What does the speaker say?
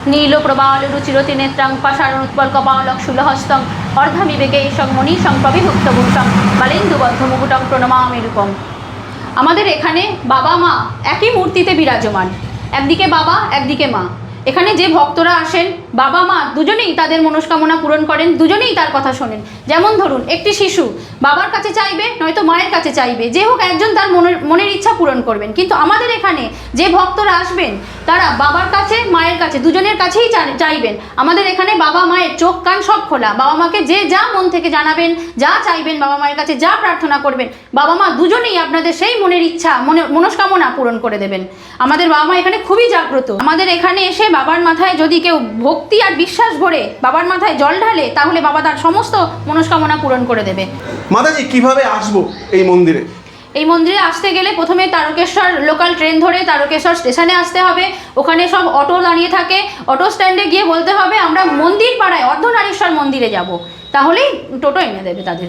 নীল প্রবাল রুচিরতি নেত্রাং পাশারণ উৎপল কপালক শুলহস্তং অর্ধবিবেকেশং মণিশং প্রবিভুক্ত ভূষং বালেন্দুবদ্ধ মুকুটং প্রণমামি রূপম। আমাদের এখানে বাবা মা একই মূর্তিতে বিরাজমান, একদিকে বাবা একদিকে মা। এখানে যে ভক্তরা আসেন বাবা মা দুজনেই তাদের মনস্কামনা পূরণ করেন, দুজনেই তার কথা শোনেন। যেমন ধরুন একটি শিশু বাবার কাছে চাইবে নয়তো মায়ের কাছে চাইবে, যে হোক একজন তার মনের ইচ্ছা পূরণ করবেন। কিন্তু আমাদের এখানে যে ভক্তরা আসবেন তারা বাবার কাছে মায়ের কাছে দুজনের কাছেই চাইবেন। আমাদের এখানে বাবা মায়ের চোখ কান সব খোলা, বাবা মাকে যে যা মন থেকে জানাবেন, যা চাইবেন, বাবা মায়ের কাছে যা প্রার্থনা করবেন, বাবা মা দুজনেই আপনাদের সেই মনের ইচ্ছা মনস্কামনা পূরণ করে দেবেন। আমাদের বাবা মা এখানে খুবই জাগ্রত। আমাদের এখানে এসে বাবার মাথায় যদি কেউ ভক্তি আর বিশ্বাস ভরে বাবার মাথায় জল ঢালে তাহলে বাবা তার সমস্ত মনস্কামনা পূরণ করে দেবে। মাতাজি কিভাবে আসবো এই মন্দিরে? এই মন্দিরে আসতে গেলে প্রথমে তারকেশ্বর লোকাল ট্রেন ধরে তারকেশ্বর স্টেশনে আসতে হবে। ওখানে সব অটো দাঁড়িয়ে থাকে, অটো স্ট্যান্ডে গিয়ে বলতে হবে আমরা মন্দির পাড়ায় অর্ধনারীশ্বর মন্দিরে যাব, তাহলেই টোটো এনে দেবে তাদের।